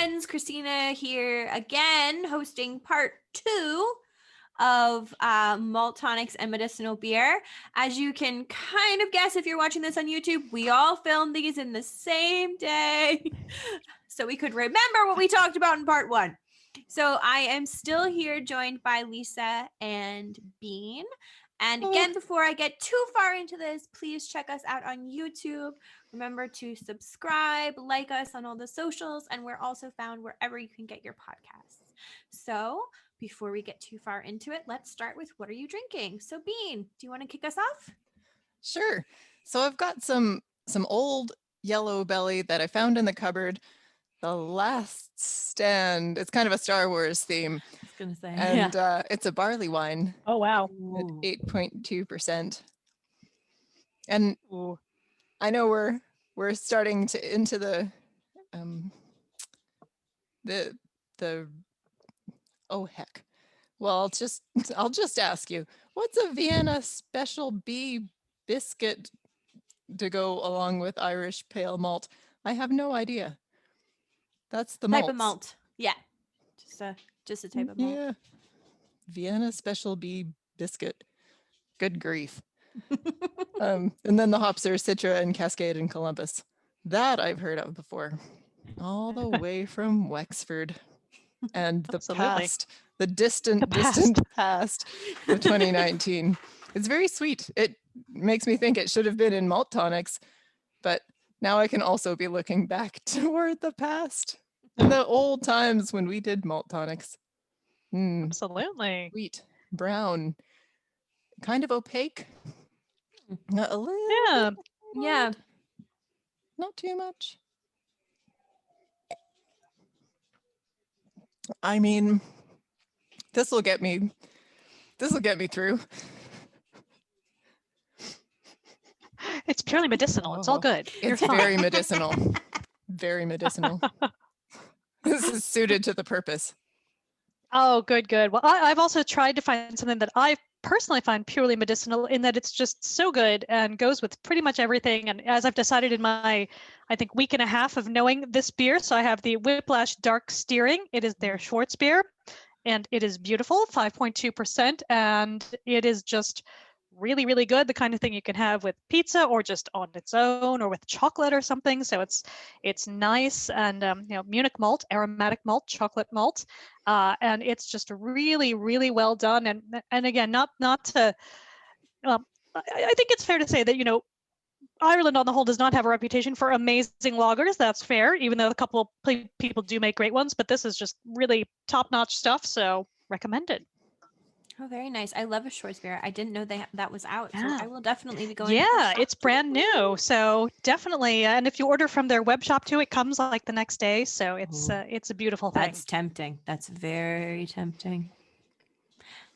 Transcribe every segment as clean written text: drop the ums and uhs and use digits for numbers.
friends. Christina here again, hosting part 2 of Malt Tonics and Medicinal beer. As you can kind of guess if you're watching this on YouTube, we all filmed these in the same day so we could remember what we talked about in part 1. So I am still here joined by Lisa and Bean. And again, before I get too far into this, please check us out on YouTube. Remember to subscribe, like us on all the socials, and we're also found wherever you can get your podcasts. So before we get too far into it, let's start with what are you drinking? So Bean, do you want to kick us off? Sure. So I've got some old Yellowbelly that I found in the cupboard. The Last Stand. It's kind of a Star Wars theme. I was gonna say, and it's a barley wine. Oh wow! At 8.2%. And I know we're starting to into the oh heck. Well, I'll just ask you, what's a Vienna Special B biscuit to go along with Irish pale malt? I have no idea. That's the type of malt. Yeah. Just a type of malt. Yeah. Vienna Special B biscuit. Good grief. And then the hops are Citra and Cascade and Columbus. That I've heard of before. All the way from Wexford. And the past, the distant past of 2019. It's very sweet. It makes me think it should have been in Malt Tonics, but now I can also be looking back toward the past and the old times when we did Malt Tonics. Absolutely. Sweet, brown, kind of opaque. A little Yeah. Not too much. I mean, this will get me through. It's purely medicinal. It's all good. It's very medicinal. Very medicinal. This is suited to the purpose. Oh, good. Well, I've also tried to find something that I personally find purely medicinal in that it's just so good and goes with pretty much everything. And as I've decided in my, I think, week and a half of knowing this beer, so I have the Whiplash Dark Steering. It is their Schwartzbier, and it is beautiful, 5.2%, and it is just really, really good. The kind of thing you can have with pizza or just on its own or with chocolate or something. So it's nice and Munich malt, aromatic malt, chocolate malt, and it's just really, really well done. And again, not to. I think it's fair to say that Ireland on the whole does not have a reputation for amazing lagers. That's fair, even though a couple of people do make great ones. But this is just really top-notch stuff. So recommended. Oh, very nice. I love a Schwartzbier. I didn't know that was out, so I will definitely be going. Yeah, it's brand new, so definitely. And if you order from their web shop too, it comes like the next day. So it's a beautiful thing. That's tempting. That's very tempting.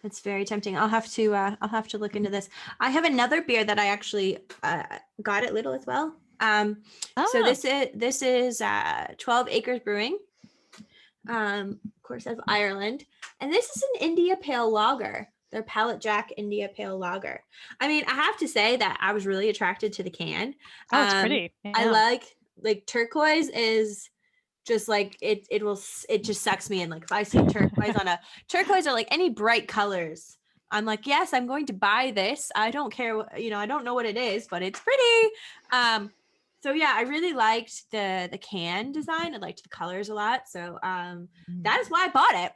That's very tempting. I'll have to look into this. I have another beer that I actually got at Lidl as well. So this is 12 Acres Brewing. Of course, of Ireland, and this is an India Pale Lager. Their Pallet Jack India Pale Lager. I mean, I have to say that I was really attracted to the can. Oh, it's pretty. Yeah. I like turquoise is just like it just sucks me in. Like if I see turquoise or like any bright colors, I'm like, yes, I'm going to buy this. I don't care, I don't know what it is, but it's pretty. So yeah, I really liked the can design. I liked the colors a lot. So that is why I bought it.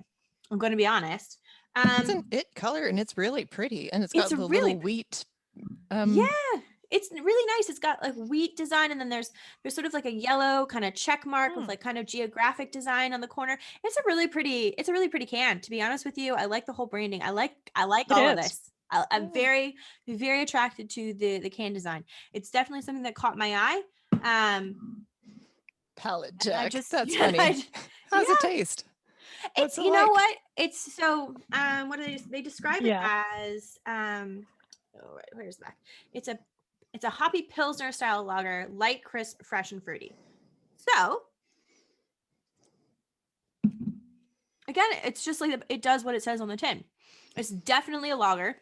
I'm going to be honest. It's an it color and it's really pretty. And it's got the little wheat. Yeah, it's really nice. It's got like wheat design. And then there's sort of like a yellow kind of check mark with like kind of geographic design on the corner. It's a really pretty can, to be honest with you. I like the whole branding. I like all of this. I'm very, very attracted to the can design. It's definitely something that caught my eye. Pallet Jack. That's funny. How's it taste? It's what? It's so what do they describe it as? Where's that? It's a hoppy Pilsner style lager, light, crisp, fresh, and fruity. So again, it's just like it does what it says on the tin. It's definitely a lager.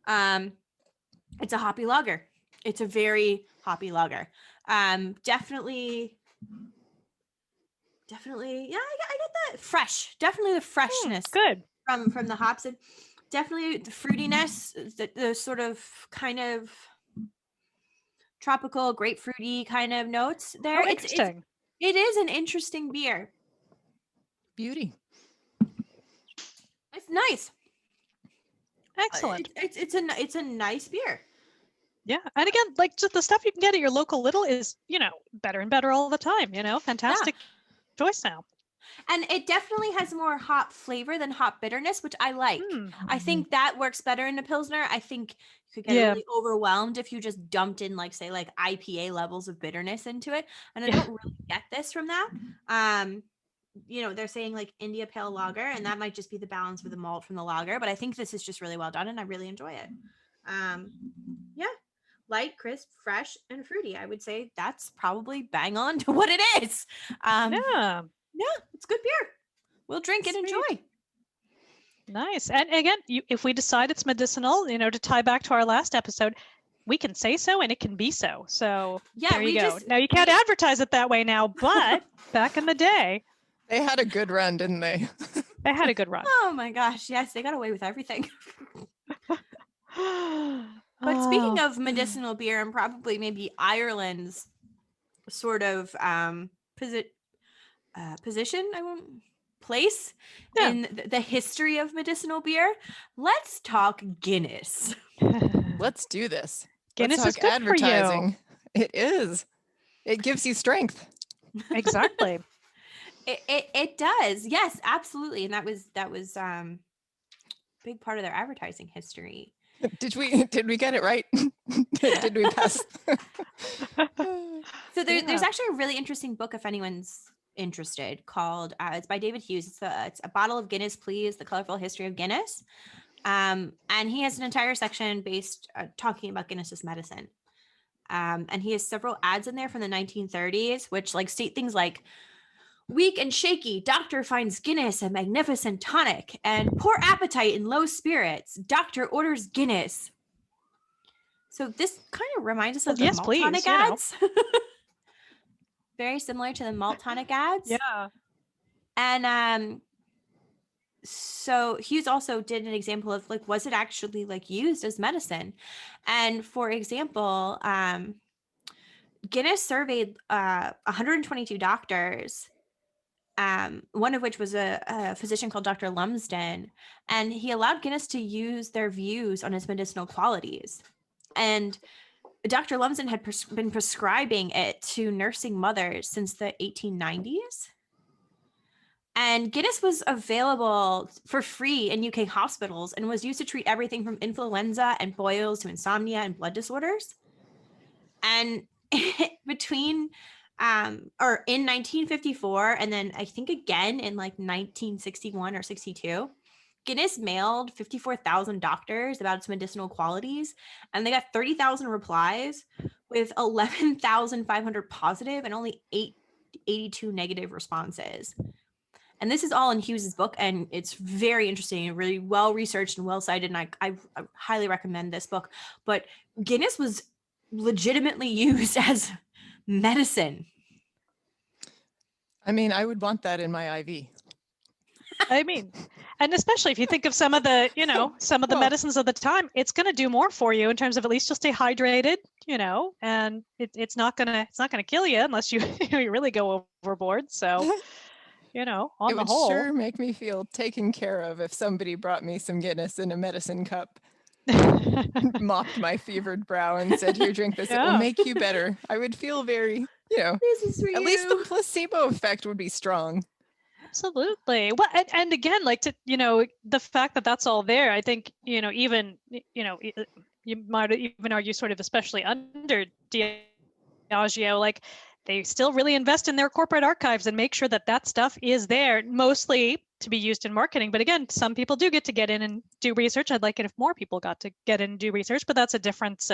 It's a hoppy lager. It's a very hoppy lager. Definitely definitely, yeah, I get that. Fresh, definitely the freshness Good. from the hops, and definitely the fruitiness, the sort of kind of tropical grapefruity kind of notes there. Oh, interesting. It is an interesting beer. Beauty. It's nice. Excellent. It's a nice beer. Yeah. And again, like just the stuff you can get at your local Lidl is, better and better all the time, fantastic choice now. And it definitely has more hop flavor than hop bitterness, which I like. I think that works better in a Pilsner. I think you could get really overwhelmed if you just dumped in like IPA levels of bitterness into it. And I don't really get this from that. They're saying like India Pale Lager, and that might just be the balance with the malt from the lager. But I think this is just really well done, and I really enjoy it. Light, crisp, fresh, and fruity. I would say that's probably bang on to what it is. Yeah, it's good beer. We'll drink and enjoy. Nice. And again, if we decide it's medicinal, to tie back to our last episode, we can say so and it can be so. So there you go. Now you can't advertise it that way now, but back in the day. They had a good run, didn't they? They had a good run. Oh my gosh. Yes, they got away with everything. But speaking of medicinal beer and probably maybe Ireland's sort of place in the history of medicinal beer, let's talk Guinness. Let's do this. Guinness is good advertising. For you. It is. It gives you strength. Exactly. It does. Yes, absolutely. And that was big part of their advertising history. Did we get it right? Did we pass? So there's actually a really interesting book if anyone's interested called it's by David Hughes. It's a bottle of Guinness, please, the colorful history of Guinness. And he has an entire section based talking about Guinness as medicine. And he has several ads in there from the 1930s, which state things like weak and shaky, doctor finds Guinness a magnificent tonic, and poor appetite and low spirits, doctor orders Guinness. So this kind of reminds us of the Malt Tonic ads. Very similar to the Malt Tonic ads. Yeah. And so Hughes also did an example of was it actually used as medicine? And for example, Guinness surveyed 122 doctors, one of which was a physician called Dr. Lumsden, and he allowed Guinness to use their views on its medicinal qualities. And Dr. Lumsden had been prescribing it to nursing mothers since the 1890s. And Guinness was available for free in UK hospitals and was used to treat everything from influenza and boils to insomnia and blood disorders. And between in 1954, and then I think again in 1961 or 62, Guinness mailed 54,000 doctors about its medicinal qualities, and they got 30,000 replies with 11,500 positive and only 82 negative responses. And this is all in Hughes's book, and it's very interesting and really well researched and well cited, and I highly recommend this book. But Guinness was legitimately used as medicine. I mean, I would want that in my IV. I mean, and especially if you think of some of the, some of the medicines of the time, it's going to do more for you in terms of at least you'll stay hydrated, and it's not gonna kill you unless you you really go overboard. So, on it the whole, would sure make me feel taken care of if somebody brought me some Guinness in a medicine cup, mopped my fevered brow, and said, "Here, drink this. It will make you better." I would feel very, this is for at you. least the placebo effect would be strong. Absolutely. Well, and again, the fact that that's all there, I think, even, you might even argue sort of, especially under Diageo, they still really invest in their corporate archives and make sure that that stuff is there, mostly to be used in marketing. But again, some people do get to get in and do research. I'd like it if more people got to get in and do research, but that's a different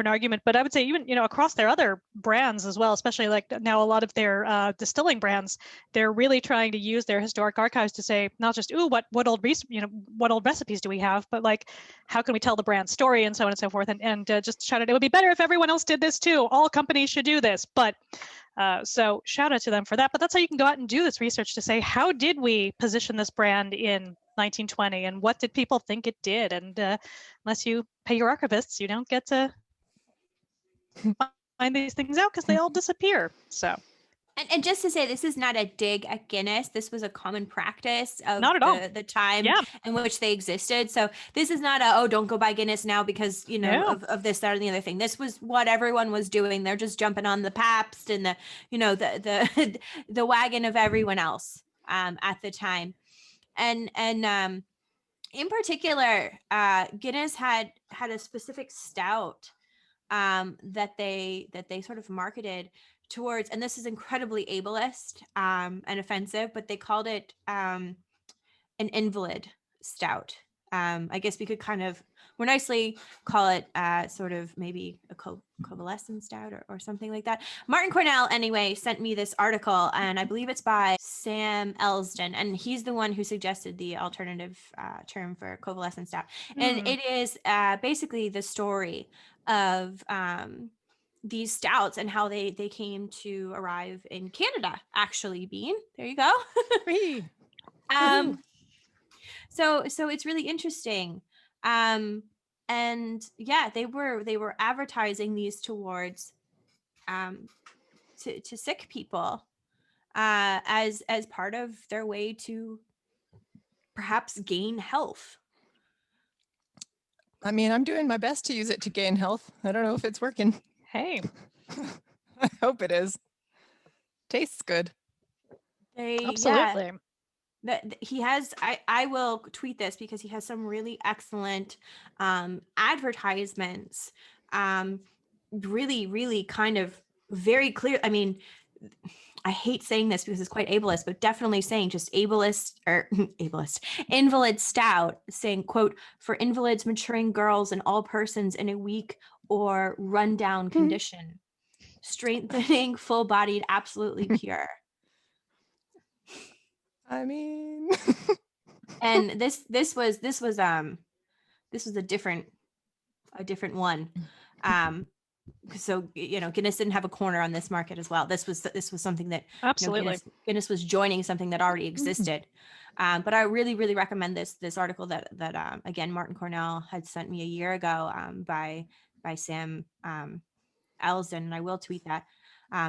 argument. But I would say even, across their other brands as well, especially now a lot of their distilling brands, they're really trying to use their historic archives to say, not just, what old recipes do we have, but how can we tell the brand story and so on and so forth. And just shout it would be better if everyone else did this too. All companies should do this. But So shout out to them for that. But that's how you can go out and do this research to say, how did we position this brand in 1920 and what did people think it did? And unless you pay your archivists, you don't get to find these things out because they all disappear. So. And just to say, this is not a dig at Guinness. This was a common practice of Not at all. the time Yeah. in which they existed. So this is not a, oh, don't go buy Guinness now because, you know, Yeah. of this, that, or the other thing. This was what everyone was doing. They're just jumping on the Pabst and the, you know, the the wagon of everyone else at the time. And in particular, Guinness had a specific stout that they sort of marketed towards, and this is incredibly ableist and offensive, but they called it an invalid stout. I guess we could kind of more nicely call it sort of maybe a convalescent stout or something like that. Martin Cornell, anyway, sent me this article, and I believe it's by Sam Elsden, and he's the one who suggested the alternative term for convalescent stout. And it is basically the story of these stouts and how they came to arrive in Canada, actually. Bean, there you go. So it's really interesting. And yeah, they were advertising these towards to sick people as part of their way to perhaps gain health. I mean, I'm doing my best to use it to gain health. I don't know if it's working. Hey. I hope it is. Tastes good. Absolutely. That he has, I will tweet this because he has some really excellent advertisements, really kind of very clear. I mean, I hate saying this because it's quite ableist, but definitely saying just ableist or ableist invalid stout, saying, quote, for invalids, maturing girls, and all persons in a weak or rundown condition, strengthening, full-bodied, absolutely pure. I mean, And this was a different one. So, you know, Guinness didn't have a corner on this market as well. This was something that Absolutely. You know, Guinness was joining something that already existed. But I really recommend this article that again Martin Cornell had sent me a year ago by Sam Elsden, and I will tweet that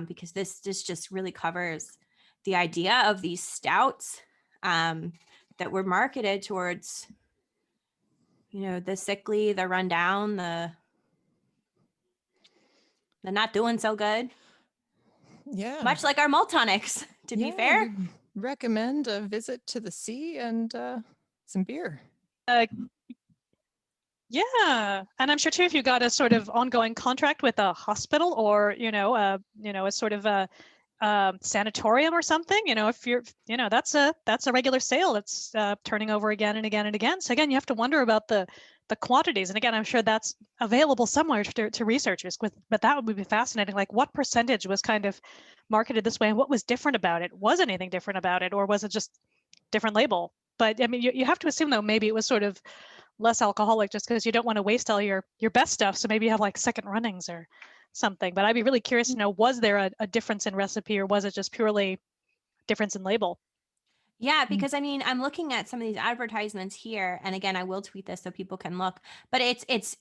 because this just really covers the idea of these stouts that were marketed towards, you know, the sickly, the rundown, the not doing so good. yeah. Much like our Malt Tonics, to be fair. we'd recommend a visit to the sea and some beer. Yeah, and I'm sure too if you got a sort of ongoing contract with a hospital or a sort of a sanatorium or something, if you're, that's a regular sale that's turning over again and again and again. So again, you have to wonder about the quantities, and again, I'm sure that's available somewhere to researchers. But that would be fascinating. Like, what percentage was kind of marketed this way, and what was different about it? Was anything different about it, or was it just different label? But I mean, you have to assume though maybe it was sort of less alcoholic just because you don't want to waste all your best stuff. So maybe you have like second runnings or something. But I'd be really curious to know, was there a difference in recipe, or was it just purely difference in label? Yeah, because I mean, I'm looking at some of these advertisements here, and again, I will tweet this so people can look. But it's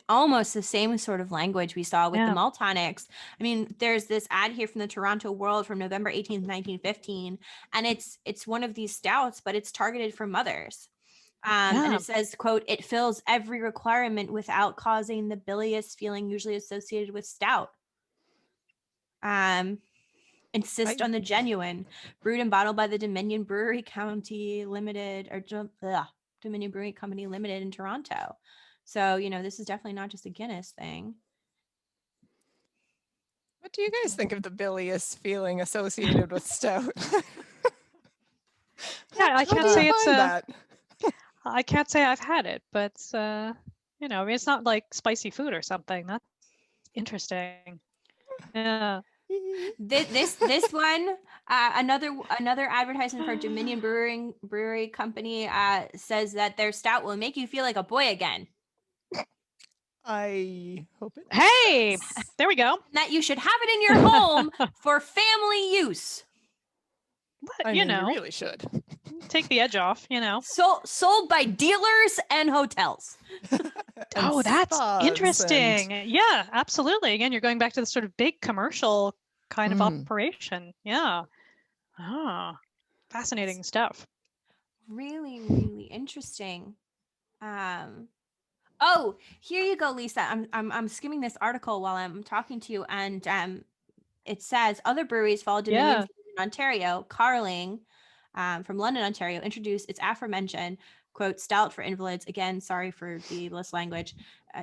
almost the same sort of language we saw with the Malt Tonics. I mean, there's this ad here from the Toronto World from November 18th, 1915, and it's one of these stouts, but it's targeted for mothers. And it says, quote, it fills every requirement without causing the bilious feeling usually associated with stout. Insist on the genuine, brewed and bottled by the Dominion Brewery Company Limited, or Dominion Brewing Company Limited in Toronto. So, this is definitely not just a Guinness thing. What do you guys think of the bilious feeling associated with stout? Yeah, I can't say it's that. I can't say I've had it, but I mean, it's not like spicy food or something. That's interesting. Yeah. This one, another advertisement for Dominion Brewery Company says that their stout will make you feel like a boy again. I hope it Hey, does. there we go. That you should have it in your home for family use. But, I you mean, you know, really should. take the edge off, you know. Sold by dealers and hotels. And Oh, that's spas interesting. and- Yeah, absolutely. Again, you're going back to the sort of big commercial kind of operation. Yeah. Ah, fascinating stuff. Really, really interesting. Oh, here you go, Lisa. I'm skimming this article while I'm talking to you, and it says other breweries followed Dominion in Ontario. Carling, from London, Ontario, introduced its aforementioned quote stout for invalids. Again, sorry for the list language,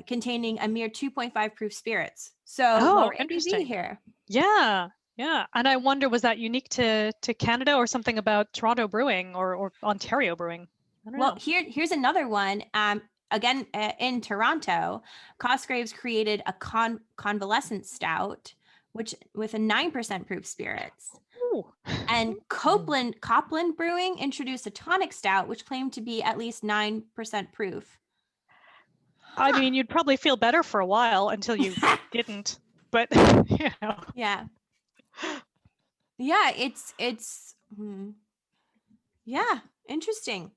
containing a mere 2.5 proof spirits. So lower ABV interesting. here. Yeah. Yeah. And I wonder, was that unique to Canada or something about Toronto brewing or Ontario brewing? I don't Well, know. here's another one. Again, in Toronto, Cosgraves created a convalescent stout, which with a 9% proof spirits. Ooh. And Copland Brewing introduced a tonic stout, which claimed to be at least 9% proof. I mean, you'd probably feel better for a while until you didn't, but you know. Yeah. Yeah, it's yeah, interesting.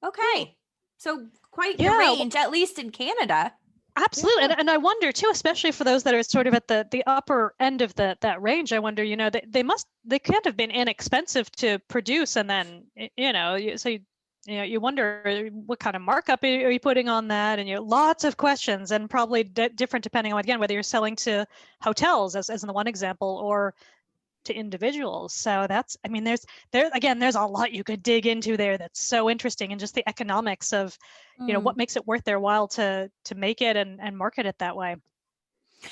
Okay. So quite the range, at least in Canada. Absolutely. And I wonder too, especially for those that are sort of at the upper end of that range, I wonder, you know, they can't have been inexpensive to produce. And then, you know, you wonder what kind of markup are you putting on that? And lots of questions, and probably different depending on, again, whether you're selling to hotels as in the one example, or to individuals. So that's, I mean, there's a lot you could dig into there that's so interesting, and just the economics of, you know, what makes it worth their while to make it and market it that way.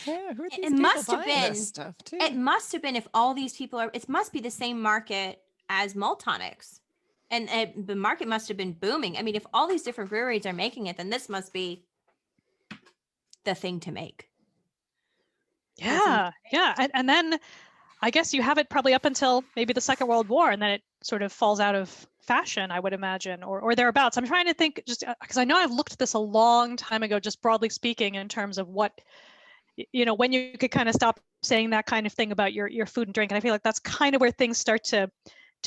Yeah, who are these It people must have buying been this stuff too? It must have been if all these people are. It must be the same market as Malt Tonics, and the market must have been booming. I mean, if all these different breweries are making it, then this must be the thing to make. Yeah, yeah, and then I guess you have it probably up until maybe the Second World War, and then it sort of falls out of fashion, I would imagine, or thereabouts. I'm trying to think, just because I know I've looked at this a long time ago, just broadly speaking, in terms of what, you know, when you could kind of stop saying that kind of thing about your food and drink. And I feel like that's kind of where things start to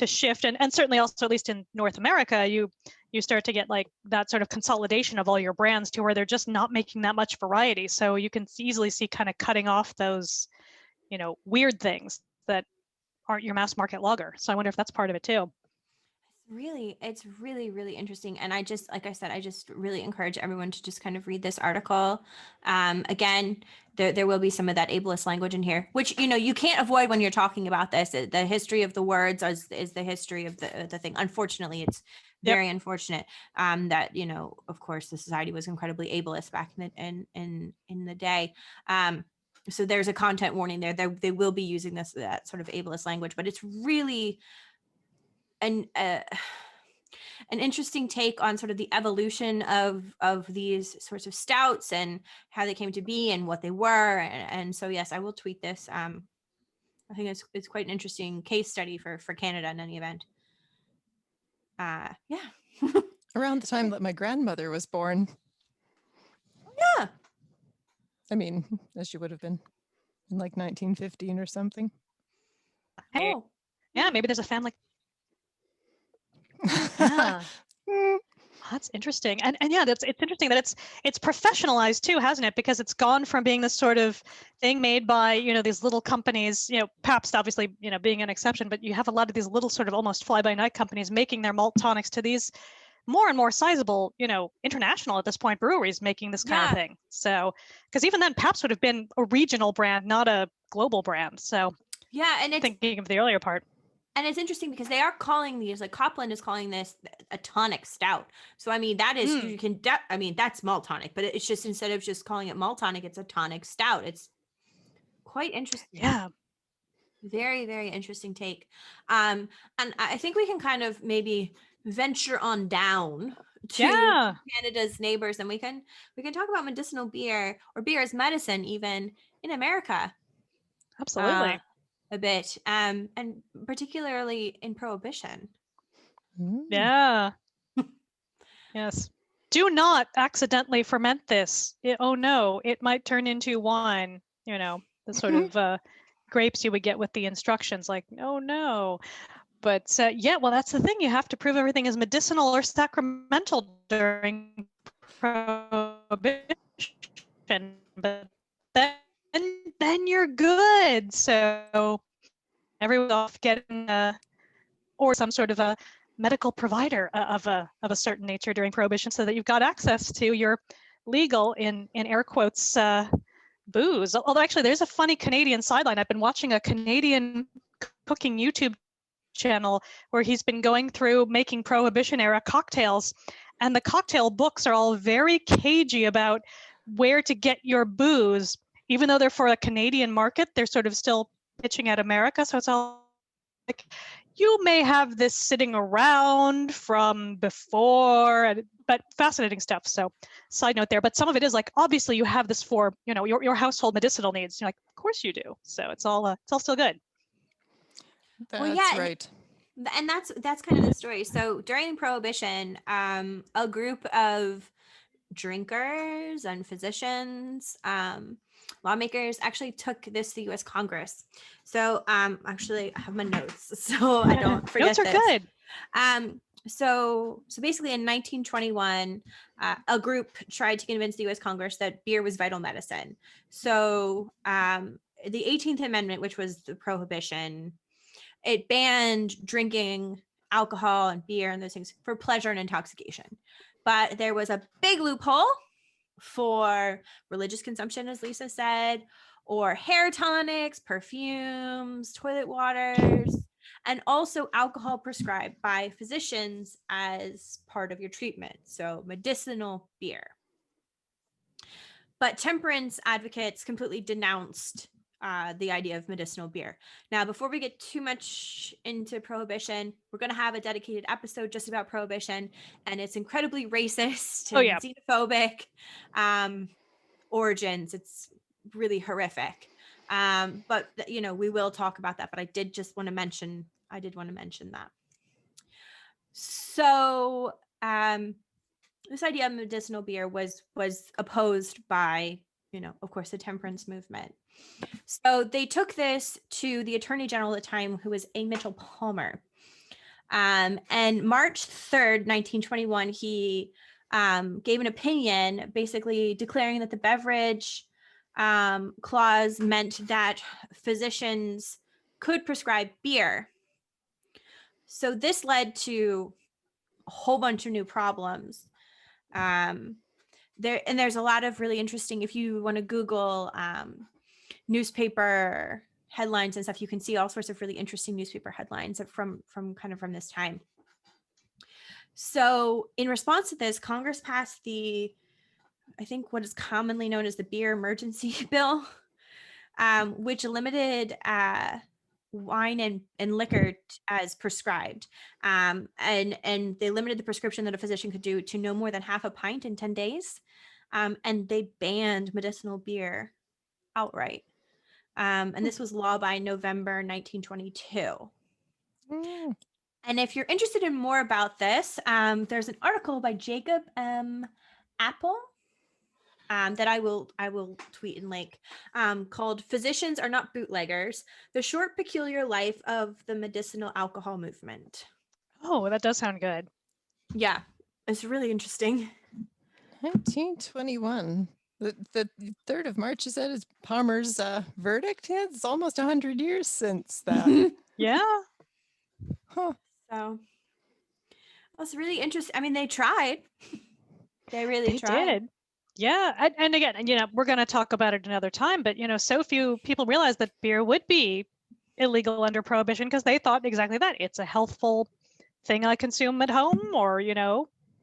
shift, and certainly also, at least in North America, you start to get like that sort of consolidation of all your brands to where they're just not making that much variety. So you can easily see kind of cutting off those, you know, weird things that aren't your mass market lager. So I wonder if that's part of it too. It's really, really interesting. And I just, like I said, I just really encourage everyone to just kind of read this article. Again, there will be some of that ableist language in here, which, you know, you can't avoid when you're talking about this. The history of the words is the history of the thing. Unfortunately, it's very unfortunate that, you know, of course, the society was incredibly ableist back in the day. So there's a content warning there. They will be using that sort of ableist language, but it's really an interesting take on sort of the evolution of these sorts of stouts and how they came to be and what they were. And so, yes, I will tweet this. I think it's quite an interesting case study for Canada in any event. Yeah. Around the time that my grandmother was born. Yeah. I mean, as she would have been in like 1915 or something. Oh. Yeah, maybe there's a family. Yeah. That's interesting. And yeah, it's interesting that it's professionalized too, hasn't it? Because it's gone from being this sort of thing made by, you know, these little companies, you know, Pabst obviously, you know, being an exception, but you have a lot of these little sort of almost fly-by-night companies making their malt tonics to these more and more sizable, you know, international at this point breweries making this kind of thing. So, because even then Pabst would have been a regional brand, not a global brand. So yeah, and it's thinking of the earlier part. And it's interesting because they are calling these, like Copland is calling this a tonic stout. So, I mean, that is, you can, I mean, that's malt tonic, but it's just, instead of just calling it malt tonic, it's a tonic stout. It's quite interesting. Yeah. Very, very interesting take. And I think we can kind of maybe venture on down to Canada's neighbors, and we can talk about medicinal beer, or beer as medicine, even in America. Absolutely. A bit, and particularly in Prohibition. Yeah. Yes. do not accidentally ferment this. Oh no, it might turn into wine, the sort of grapes you would get with the instructions, like, oh no. But yeah, well, that's the thing. You have to prove everything is medicinal or sacramental during Prohibition, but then you're good. So everyone's off getting or some sort of a medical provider of a certain nature during Prohibition, so that you've got access to your legal, in air quotes, booze. Although actually, there's a funny Canadian sideline. I've been watching a Canadian cooking YouTube channel where he's been going through making Prohibition-era cocktails, and the cocktail books are all very cagey about where to get your booze, even though they're for a Canadian market. They're sort of still pitching at America, so it's all like, you may have this sitting around from before, but fascinating stuff. So side note there, but some of it is like, obviously you have this for, your household medicinal needs. You're like, of course you do. So it's all still good. That's right. And that's kind of the story. So during Prohibition, a group of drinkers and physicians, lawmakers actually took this to the U.S. Congress. So actually, I have my notes, so I don't forget Notes are this. good. So basically in 1921, a group tried to convince the U.S. Congress that beer was vital medicine. So the 18th Amendment, which was the prohibition, it banned drinking alcohol and beer and those things for pleasure and intoxication. But there was a big loophole for religious consumption, as Lisa said, or hair tonics, perfumes, toilet waters, and also alcohol prescribed by physicians as part of your treatment. So medicinal beer. But temperance advocates completely denounced the idea of medicinal beer. Now, before we get too much into Prohibition, we're going to have a dedicated episode just about Prohibition and its incredibly racist and xenophobic origins. It's really horrific. But we will talk about that. But I did want to mention that. So this idea of medicinal beer was opposed by, of course, the temperance movement. So they took this to the Attorney General at the time, who was A. Mitchell Palmer. And March 3rd, 1921, he gave an opinion basically declaring that the beverage clause meant that physicians could prescribe beer. So this led to a whole bunch of new problems. There's a lot of really interesting, if you want to Google newspaper headlines and stuff, you can see all sorts of really interesting newspaper headlines from this time. So in response to this, Congress passed I think what is commonly known as the Beer Emergency Bill, which limited wine and liquor as prescribed. And they limited the prescription that a physician could do to no more than half a pint in 10 days. And they banned medicinal beer outright. And this was law by November 1922. And if you're interested in more about this, there's an article by Jacob M. Apple that I will tweet and link, called "Physicians Are Not Bootleggers: The Short Peculiar Life of the Medicinal Alcohol Movement." Oh, that does sound good. Yeah, it's really interesting. 1921. The 3rd of March, is that is Palmer's verdict? Yeah, it's almost 100 years since that. Yeah. Huh. So that's really interesting. I mean, they tried. They really tried. Did. Yeah. And again, we're going to talk about it another time, but, so few people realize that beer would be illegal under Prohibition because they thought exactly that. It's a healthful thing I consume at home or,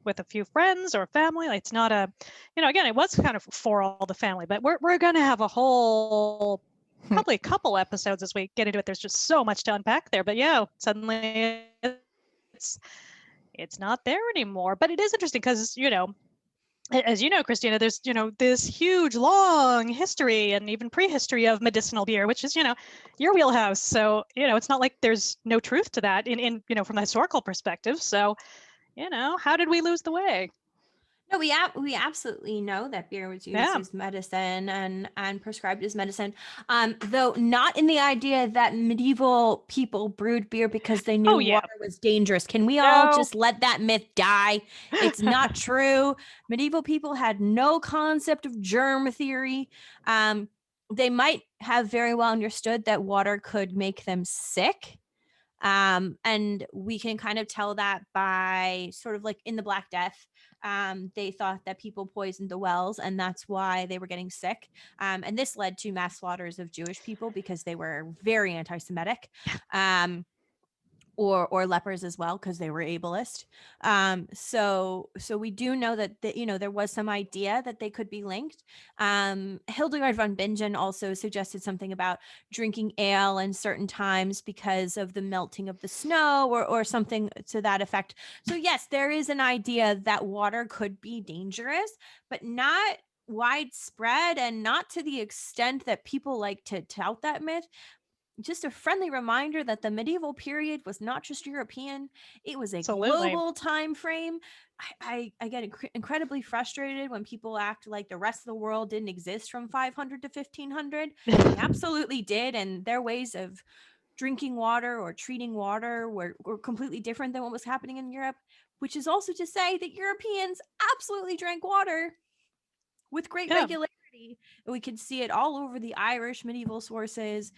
with a few friends or family. It's not a, again, it was kind of for all the family, but we're going to have a whole, probably a couple episodes as we get into it. There's just so much to unpack there, but yeah, suddenly it's not there anymore. But it is interesting because, as you know, Christina, there's, this huge, long history and even prehistory of medicinal beer, which is, your wheelhouse. So, it's not like there's no truth to that in from the historical perspective. So, how did we lose the way? No, we absolutely know that beer was used Yeah. as medicine and prescribed as medicine. Though not in the idea that medieval people brewed beer because they knew Oh, yeah. water was dangerous. Can we all No. just let that myth die? It's not true. Medieval people had no concept of germ theory. They might have very well understood that water could make them sick. And we can kind of tell that by sort of like in the Black Death, they thought that people poisoned the wells and that's why they were getting sick. And this led to mass slaughters of Jewish people because they were very anti-Semitic. Or lepers as well because they were ableist. So we do know that there was some idea that they could be linked. Hildegard von Bingen also suggested something about drinking ale in certain times because of the melting of the snow or something to that effect. So yes, there is an idea that water could be dangerous, but not widespread and not to the extent that people like to tout that myth. Just a friendly reminder that the medieval period was not just European, it was a Absolutely. global time frame. I get incredibly frustrated when people act like the rest of the world didn't exist from 500 to 1500. They absolutely did, and their ways of drinking water or treating water were completely different than what was happening in Europe, which is also to say that Europeans absolutely drank water with great Yeah. regularity. We can see it all over the Irish medieval sources.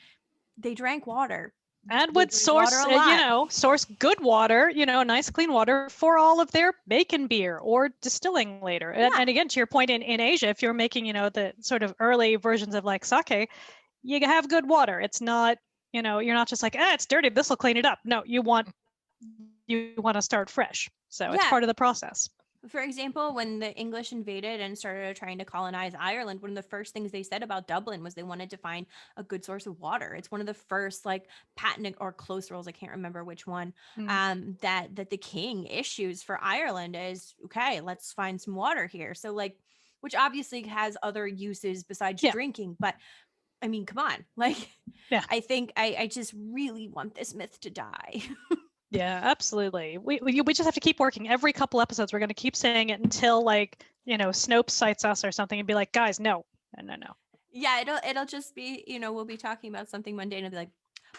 They drank water. And They would drank water source, a lot. source good water, nice clean water for all of their bacon beer or distilling later. And, Yeah. and again, to your point, in Asia, if you're making, the sort of early versions of like sake, you have good water. It's not, you're not just like, it's dirty, this will clean it up. No, you want to start fresh. So it's Yeah. part of the process. For example, when the English invaded and started trying to colonize Ireland, one of the first things they said about Dublin was they wanted to find a good source of water. It's one of the first like patent or close rules, I can't remember which one, that the king issues for Ireland is, okay, let's find some water here. So like, which obviously has other uses besides Yeah. drinking, but I mean, come on. Like, Yeah. I think I just really want this myth to die. Yeah, absolutely. We just have to keep working. Every couple episodes, we're going to keep saying it until like, Snopes cites us or something and be like, guys, no. Yeah, it'll just be, we'll be talking about something mundane and be like,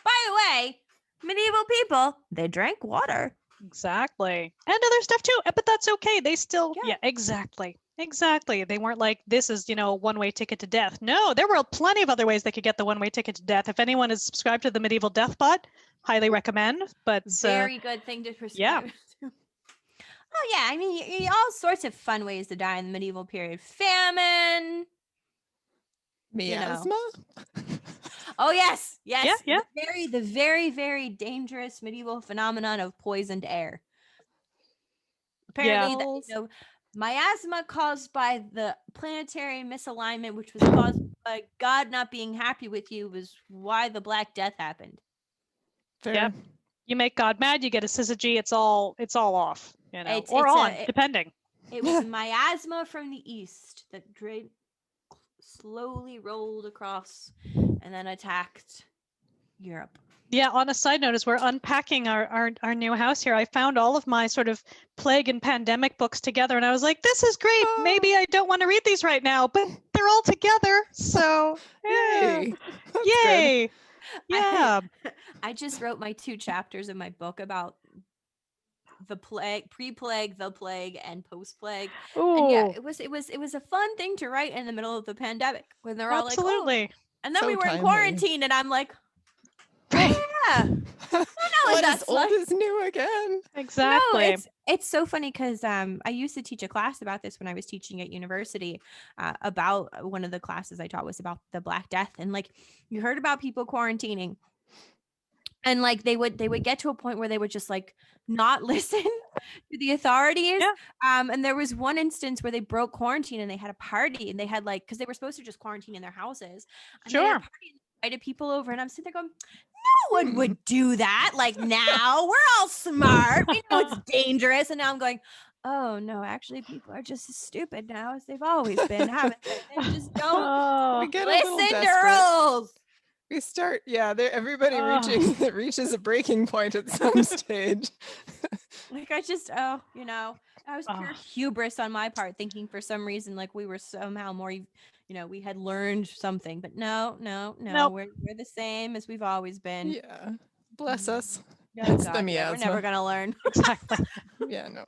by the way, medieval people, they drank water. Exactly. And other stuff too. But that's okay. They still, Yeah. Exactly. They weren't like, this is, one-way ticket to death. No, there were plenty of other ways they could get the one-way ticket to death. If anyone is subscribed to the Medieval Death Bot, highly recommend. But Very good thing to prescribe. Yeah. Oh yeah, I mean, all sorts of fun ways to die in the medieval period. Famine. Miasma? Oh yes. Yeah. The very, very dangerous medieval phenomenon of poisoned air. Apparently, miasma caused by the planetary misalignment, which was caused by God not being happy with you, was why the Black Death happened. Fair. Yeah. You make God mad, you get a syzygy. It's all off, depending. It was miasma from the east that slowly rolled across and then attacked Europe. Yeah, on a side note, as we're unpacking our new house here, I found all of my sort of plague and pandemic books together, and I was like, this is great. Maybe I don't want to read these right now, but they're all together. So, yeah. Yay. Yeah. I just wrote my 2 chapters of my book about the plague, pre-plague, the plague, and post-plague. And yeah, it was a fun thing to write in the middle of the pandemic when they're all like, oh. And then we were in quarantine, and I'm like, yeah. What is old is new again. Exactly. It's so funny because I used to teach a class about this when I was teaching at university. About one of the classes I taught was about the Black Death, and like you heard about people quarantining, and like they would get to a point where they would just like not listen to the authorities. And there was one instance where they broke quarantine and they had a party, and they had like, because they were supposed to just quarantine in their houses. And they had a party and invited people over, and I'm sitting there going, no one would do that. Like, now we're all smart, we know it's dangerous. And now I'm going, oh no, actually people are just as stupid now as they've always been, haven't they? They just don't We get listen to rules. We start, yeah, everybody reaches a breaking point at some stage. Like I just, that was pure hubris on my part, thinking for some reason like we were somehow more, we had learned something. But no, Nope. we're the same as we've always been. Yeah, bless us. Oh It's the God, yeah, we're never miasma. gonna learn. Exactly. Yeah, no.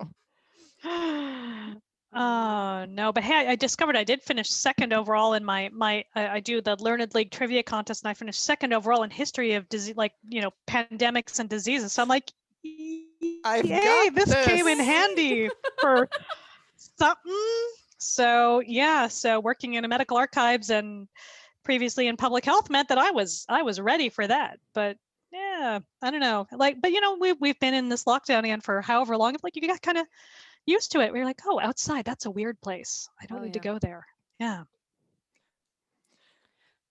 Oh no, but hey, I discovered I did finish second overall in my I do the Learned League trivia contest, and I finished second overall in history of disease, like pandemics and diseases. So I'm like, I've yay, got this came in this. handy for something. So yeah, so working in a medical archives and previously in public health meant that I was ready for that. But yeah, I don't know. Like, but we've been in this lockdown again for however long. Like you got kind of used to it. We're like, oh, outside, that's a weird place. I don't need to go there. Yeah.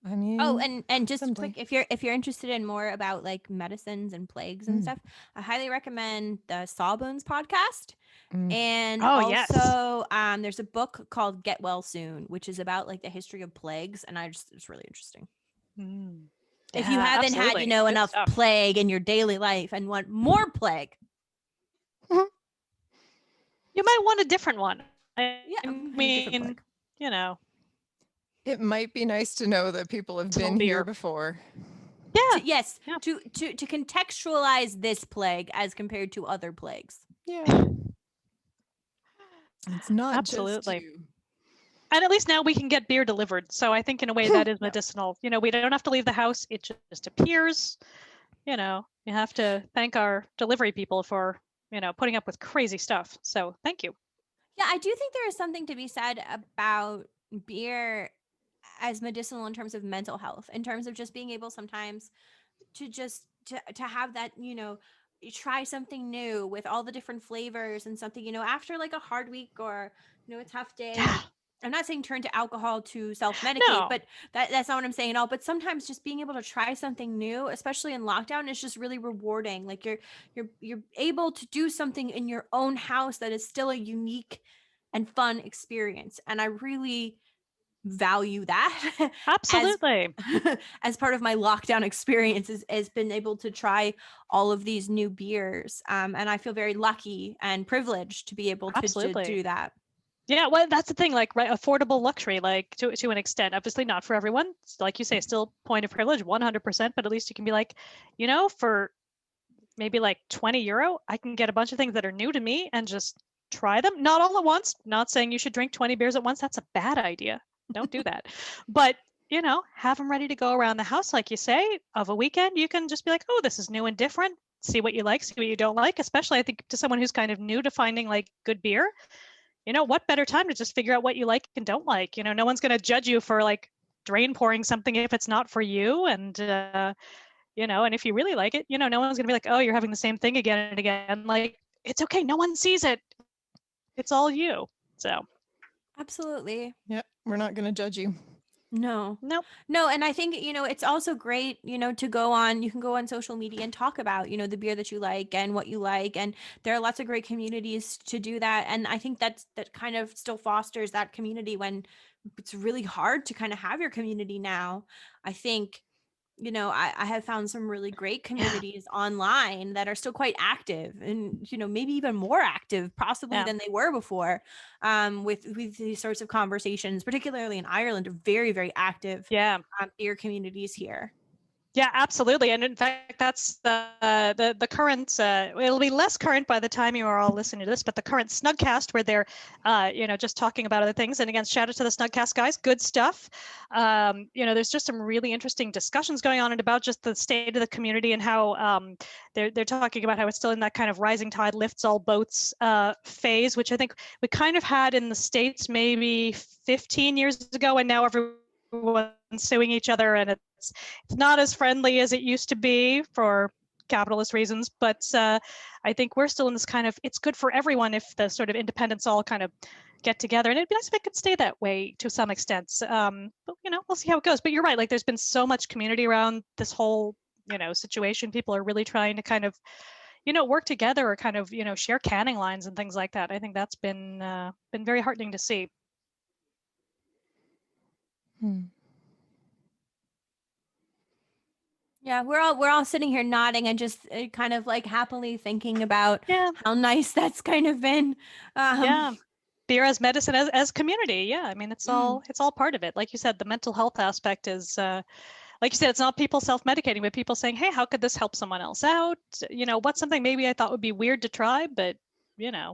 I mean, Oh, and just someday. quick, if you're interested in more about like medicines and plagues and stuff, I highly recommend the Sawbones podcast. And Yes. also, there's a book called Get Well Soon, which is about like the history of plagues, and it's really interesting. If you haven't had, absolutely. enough plague in your daily life and want more plague, you might want a different one. I different mean, plague. It might be nice to know that people have been here before. Yeah. To contextualize this plague as compared to other plagues. Yeah. It's not absolutely. just you. And at least now we can get beer delivered. So I think in a way that is medicinal. We don't have to leave the house. It just appears. You have to thank our delivery people for, putting up with crazy stuff. So thank you. Yeah, I do think there is something to be said about beer as medicinal in terms of mental health, in terms of just being able sometimes to have that, you try something new with all the different flavors and something, after like a hard week or, a tough day. Yeah. I'm not saying turn to alcohol to self-medicate, but that's not what I'm saying at all. But sometimes just being able to try something new, especially in lockdown, is just really rewarding. Like you're able to do something in your own house that is still a unique and fun experience. And I really value that. Absolutely. as part of my lockdown experience is been able to try all of these new beers. And I feel very lucky and privileged to be able to do that. Yeah, well, that's the thing, like, right, affordable luxury, like to an extent, obviously not for everyone. Like you say, still point of privilege, 100%, but at least you can be like, for maybe like €20, I can get a bunch of things that are new to me and just try them. Not all at once. Not saying you should drink 20 beers at once. That's a bad idea. Don't do that. But, have them ready to go around the house, like you say, of a weekend. You can just be like, oh, this is new and different. See what you like, see what you don't like, especially I think to someone who's kind of new to finding like good beer. What better time to just figure out what you like and don't like? No one's going to judge you for like drain pouring something if it's not for you. And, and if you really like it, no one's going to be like, oh, you're having the same thing again and again. Like, it's okay. No one sees it. It's all you. So. Absolutely. Yeah, we're not going to judge you. No. Nope. No, and I think, it's also great, to go on, you can go on social media and talk about, the beer that you like and what you like. And there are lots of great communities to do that. And I think that kind of still fosters that community when it's really hard to kind of have your community now. I think, I have found some really great communities online that are still quite active and, maybe even more active possibly than they were before, with these sorts of conversations, particularly in Ireland, are very, very active beer communities here. Yeah, absolutely. And in fact, that's the current, it'll be less current by the time you are all listening to this, but the current Snugcast where they're, just talking about other things. And again, shout out to the Snugcast guys, good stuff. There's just some really interesting discussions going on and about just the state of the community and how they're talking about how it's still in that kind of rising tide lifts all boats phase, which I think we kind of had in the States maybe 15 years ago. And now everyone's suing each other and it's not as friendly as it used to be for capitalist reasons, but I think we're still in this kind of, it's good for everyone if the sort of independents all kind of get together, and it'd be nice if it could stay that way to some extent. But we'll see how it goes. But you're right, like there's been so much community around this whole, situation. People are really trying to kind of, work together or kind of, share canning lines and things like that. I think that's been very heartening to see. Yeah, we're all sitting here nodding and just kind of like happily thinking about how nice that's kind of been. Yeah. Beer as medicine, as community. Yeah. I mean, it's all part of it. Like you said, the mental health aspect is like you said, it's not people self-medicating, but people saying, hey, how could this help someone else out? What's something maybe I thought would be weird to try, but yeah,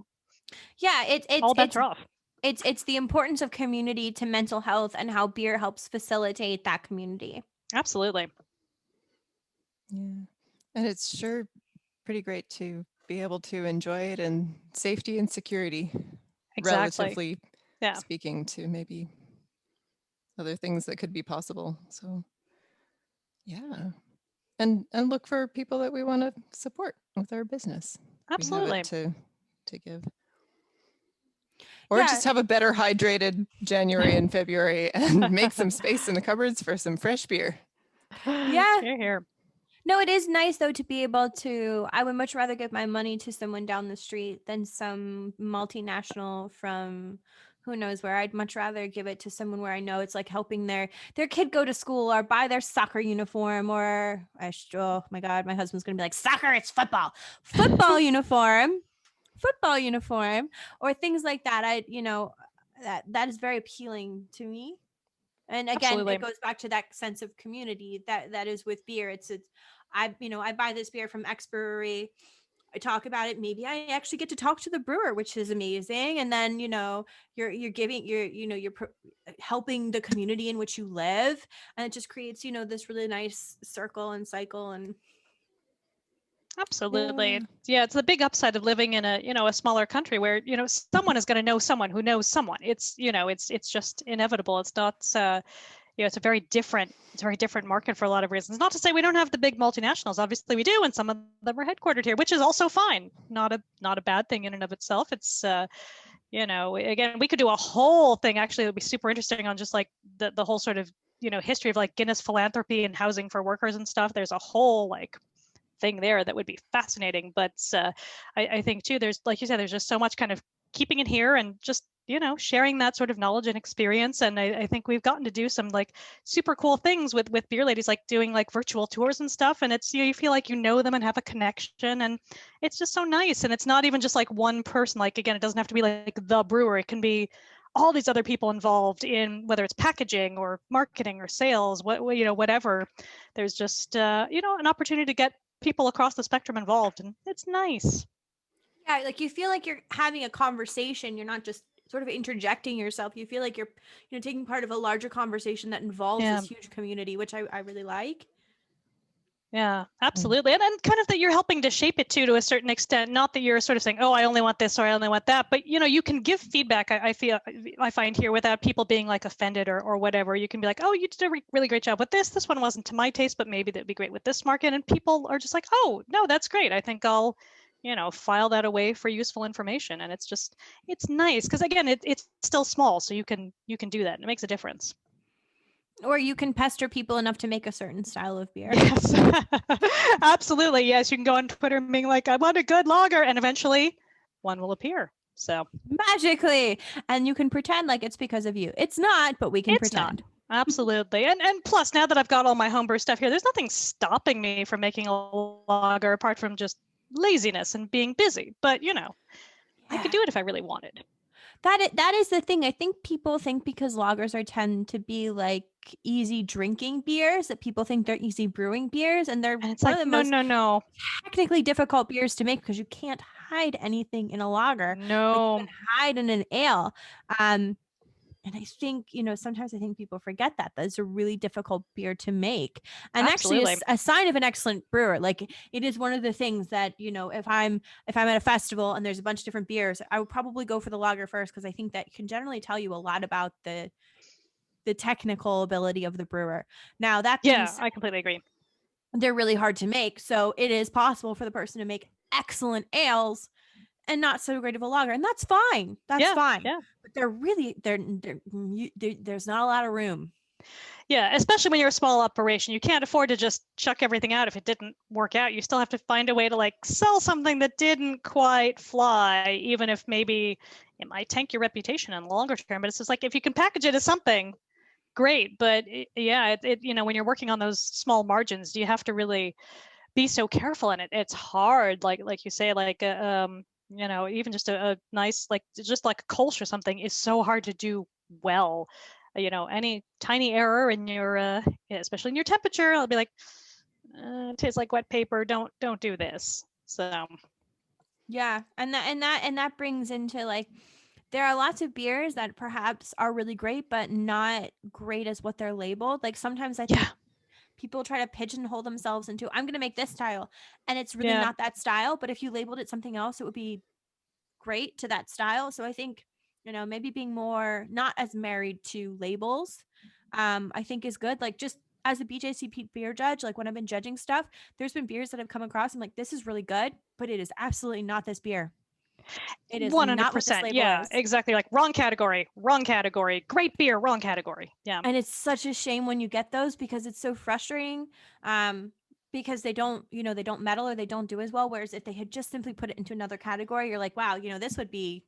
all bets are off. It's the importance of community to mental health and how beer helps facilitate that community. Absolutely. Yeah. And it's sure pretty great to be able to enjoy it in safety and security, relatively speaking to maybe other things that could be possible. So yeah. And look for people that we want to support with our business. Absolutely. We have it to give. Or just have a better hydrated January and February and make some space in the cupboards for some fresh beer. Yeah. Here. No, it is nice though to be able to, I would much rather give my money to someone down the street than some multinational from who knows where. I'd much rather give it to someone where I know it's like helping their kid go to school or buy their soccer uniform or, oh my God, my husband's going to be like, soccer, it's football uniform, or things like that. That is very appealing to me. And again, it goes back to that sense of community that is with beer. I buy this beer from X Brewery. I talk about it. Maybe I actually get to talk to the brewer, which is amazing. And then, you're giving, you're helping the community in which you live. And it just creates, this really nice circle and cycle. And absolutely. Yeah, it's the big upside of living in a smaller country where, someone is going to know someone who knows someone. It's just inevitable. It's not it's a very different market for a lot of reasons. Not to say we don't have the big multinationals. Obviously we do, and some of them are headquartered here, which is also fine. Not a bad thing in and of itself. It's again, we could do a whole thing actually that would be super interesting on just like the whole sort of history of like Guinness philanthropy and housing for workers and stuff. There's a whole like thing there that would be fascinating. But I think too, there's, like you said, there's just so much kind of keeping it here and just sharing that sort of knowledge and experience. And I think we've gotten to do some like super cool things with Beer Ladies, like doing like virtual tours and stuff. And it's you feel like you know them and have a connection, and it's just so nice. And it's not even just like one person. Like again, it doesn't have to be like the brewer. It can be all these other people involved in whether it's packaging or marketing or sales, whatever. There's just an opportunity to get people across the spectrum involved, and it's nice. Yeah, like you feel like you're having a conversation. You're not just sort of interjecting yourself. You feel like you're taking part of a larger conversation that involves this huge community, which I really like. Yeah, absolutely. And kind of that you're helping to shape it too, to a certain extent. Not that you're sort of saying, oh, I only want this or I only want that, but you can give feedback. I find here without people being like offended or whatever. You can be like, oh, you did a really great job with this. This one wasn't to my taste, but maybe that'd be great with this market. And people are just like, oh, no, that's great. I think I'll file that away for useful information. And it's nice because again, it's still small, so you can do that, and it makes a difference. Or you can pester people enough to make a certain style of beer. Yes, absolutely. Yes, you can go on Twitter and being like, I want a good lager, and eventually one will appear. So magically, and you can pretend like it's because of you. It's not, but we can pretend. Not. Absolutely. And plus, now that I've got all my homebrew stuff here, there's nothing stopping me from making a lager apart from just laziness and being busy. But I could do it if I really wanted. That is the thing. I think people think because lagers tend to be like easy drinking beers, that people think they're easy brewing beers, and they're one of the most technically difficult beers to make because you can't hide anything in a lager. No, like you can hide in an ale. And I think, sometimes I think people forget that that's a really difficult beer to make. And absolutely. Actually a sign of an excellent brewer. Like it is one of the things that, if I'm at a festival and there's a bunch of different beers, I would probably go for the lager first, because I think that can generally tell you a lot about the technical ability of the brewer. Now that being said, I completely agree. They're really hard to make. So it is possible for the person to make excellent ales and not so great of a lager, and that's fine. That's fine. Yeah. But there's not a lot of room. Yeah, especially when you're a small operation, you can't afford to just chuck everything out if it didn't work out. You still have to find a way to like sell something that didn't quite fly, even if maybe it might tank your reputation in the longer term. But it's just like if you can package it as something, great, but when you're working on those small margins, you have to really be so careful, and it's hard. Like you say, like even just a nice just like a Kolsch or something is so hard to do well. Any tiny error in your especially in your temperature, I'll be like, it tastes like wet paper. Don't do this. So yeah, and that brings into like, there are lots of beers that perhaps are really great, but not great as what they're labeled. Like sometimes I think people try to pigeonhole themselves into, I'm going to make this style, and it's really not that style. But if you labeled it something else, it would be great to that style. So I think, maybe being more not as married to labels, I think is good. Like just as a BJCP beer judge, like when I've been judging stuff, there's been beers that I've come across. I'm like, this is really good, but it is absolutely not this beer. It is 100%, not what this label is. Exactly. Like wrong category, great beer, wrong category. Yeah. And it's such a shame when you get those, because it's so frustrating. Because they don't meddle, or they don't do as well. Whereas if they had just simply put it into another category, you're like, wow, this would be.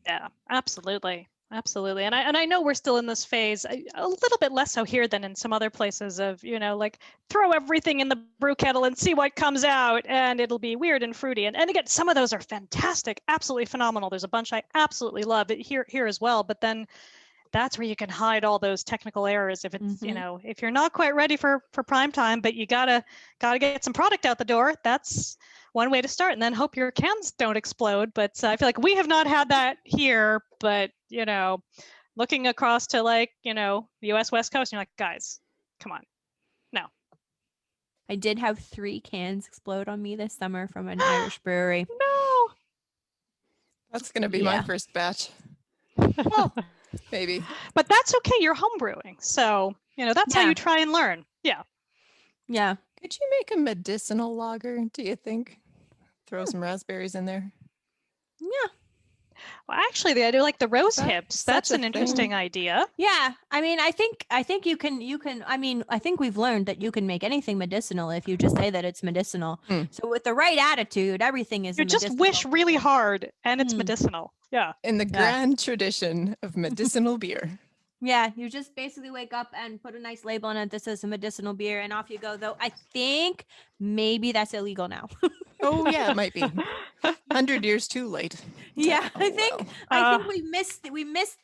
Yeah, absolutely. Absolutely. And I know we're still in this phase, a little bit less so here than in some other places of, like throw everything in the brew kettle and see what comes out, and it'll be weird and fruity. And again, some of those are fantastic, absolutely phenomenal. There's a bunch I absolutely love it here as well. But then that's where you can hide all those technical errors if it's, if you're not quite ready for prime time, but you gotta get some product out the door. That's one way to start, and then hope your cans don't explode. But I feel like we have not had that here, but looking across to the US West Coast, and you're like, guys, come on. No. I did have 3 cans explode on me this summer from an Irish brewery. No. That's going to be my first batch. Well, maybe. But that's okay. You're home brewing. So, that's how you try and learn. Yeah. Yeah. Could you make a medicinal lager, do you think? Throw some raspberries in there. Yeah. Well, actually, the idea like the rose hips, that's an interesting idea. Yeah. I mean, I think you can, I think we've learned that you can make anything medicinal if you just say that it's medicinal. So with the right attitude, everything is just wish really hard and it's medicinal. Yeah. In the grand tradition of medicinal beer. Yeah, you just basically wake up and put a nice label on it that says a medicinal beer, and off you go. Though I think maybe that's illegal now. Oh yeah, it might be. 100 years too late. Yeah, I think we missed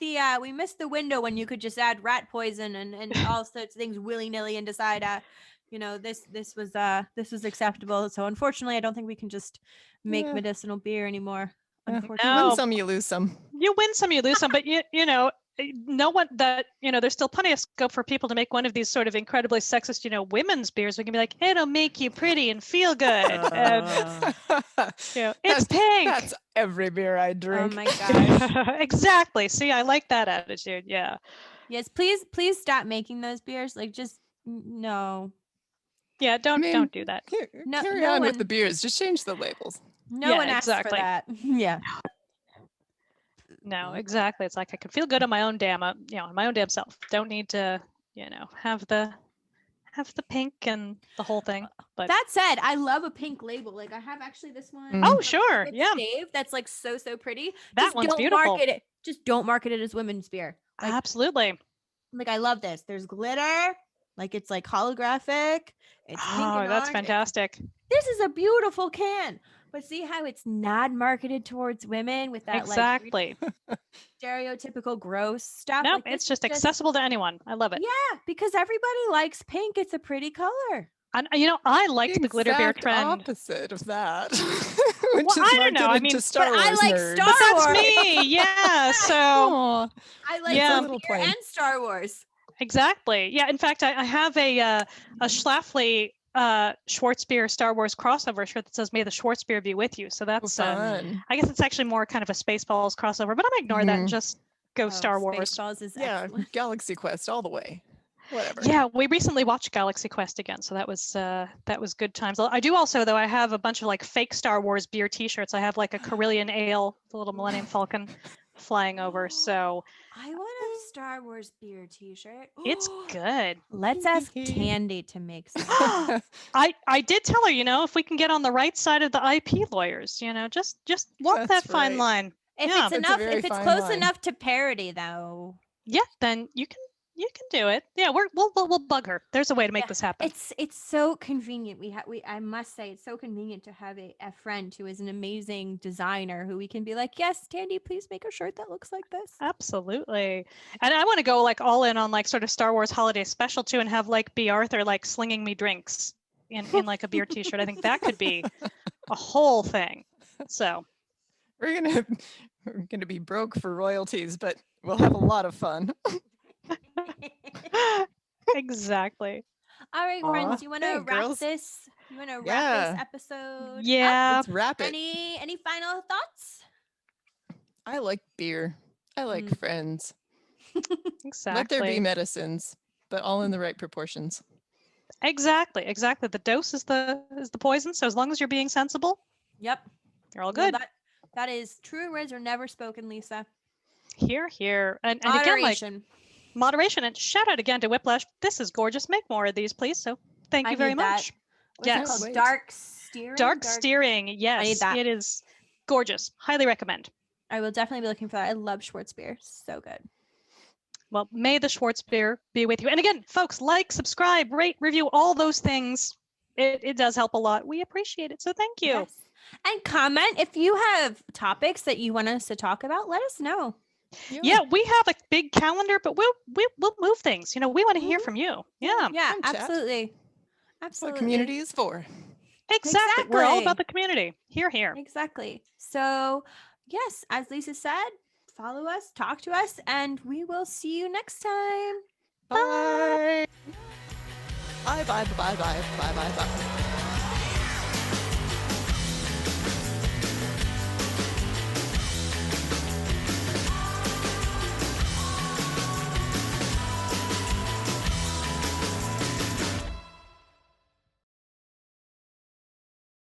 the window when you could just add rat poison and all sorts of things willy-nilly and decide this was acceptable. So unfortunately, I don't think we can just make medicinal beer anymore. Unfortunately. You win some, you lose some. You win some, you lose some, but no one that there's still plenty of scope for people to make one of these sort of incredibly sexist women's beers. We can be like, it'll make you pretty and feel good, and it's pink. That's every beer I drink. Oh my gosh. Exactly. See, I like that attitude. Yeah. Yes, please stop making those beers. Like, just no. Yeah, don't do that. Carry on with the beers. Just change the labels. No one asked for that. Yeah. No, exactly. It's like I can feel good on my own damn, my own damn self. Don't need to, have the pink and the whole thing. But that said, I love a pink label. Like I have actually this one. Oh, sure. Yeah. Dave, that's like so pretty. That one's beautiful. Just don't market it as women's beer. Like, absolutely. Like I love this. There's glitter. Like it's like holographic. It's pink and that's orange. Fantastic. This is a beautiful can. But see how it's not marketed towards women with that exactly stereotypical gross stuff. Nope, it's just accessible to anyone. I love it. Yeah, because everybody likes pink. It's a pretty color. And I liked the glitter beer trend. Opposite of that. Well, I don't know. I mean, but I like Star Wars. That's me. Yeah. So I like beer and Star Wars. Exactly. Yeah. In fact, I have a Schlafly Schwartzbier Star Wars crossover shirt that says "May the Schwartzbier be with you." So that's fun. I guess it's actually more kind of a Spaceballs crossover, but I'm gonna ignore that and just go Star Wars. Spaceballs is Galaxy Quest all the way. Whatever. Yeah, we recently watched Galaxy Quest again, so that was good times. I do also, though, I have a bunch of like fake Star Wars beer T-shirts. I have like a Carillion Ale, the little Millennium Falcon flying over. So I want a Star Wars beer T-shirt. It's good. Let's ask Candy to make some. I did tell her, if we can get on the right side of the IP lawyers, just walk that fine line. If Yeah. it's It's a enough, very if it's fine close line. enough to parody, though, Yeah, then you can do it. Yeah, we'll bug her. There's a way to make Yeah, this happen. it's so convenient. I must say, it's so convenient to have a friend who is an amazing designer who we can be like, yes, Tandy, please make a shirt that looks like this. Absolutely. And I want to go like all in on like sort of Star Wars holiday special too, and have like B. Arthur like slinging me drinks in like a beer t-shirt. I think that could be a whole thing. So We're gonna be broke for royalties, but we'll have a lot of fun. exactly. All right, Aw, friends, you want to hey, wrap girls. this? You want to wrap Yeah. this episode? up? Yeah, Let's wrap it. Any final thoughts? I like beer. I like Mm. friends. exactly. Let there be medicines, but all in the right proportions. Exactly. The dose is the poison. So as long as you're being sensible, Yep. you're all No, good. that is true words are never spoken, Lisa. Here. And again, like Moderation. moderation. And shout out again to Whiplash. This is gorgeous. Make more of these, please. So thank I you very need that. much. What's it Yes. called? Wait. Dark steering. Dark steering. Yes, that. it is gorgeous. Highly recommend. I will definitely be looking for that. I love Schwartzbier. So good. Well, may the Schwartzbier be with you. And again, folks, like, subscribe, rate, review, all those things. It does help a lot. We appreciate it. So thank you. Yes. And comment if you have topics that you want us to talk about. Let us know. Yeah, we have a big calendar, but we'll move things. You know, we want to hear Mhm. from you. Yeah, Yeah, Come chat. absolutely. That's what Absolutely. community is for. exactly. We're all Exactly. about the community. Here. Exactly. So, yes, as Lisa said, follow us, talk to us, and we will see you next time. Bye. Bye. Bye. Bye. Bye. Bye. Bye. Bye.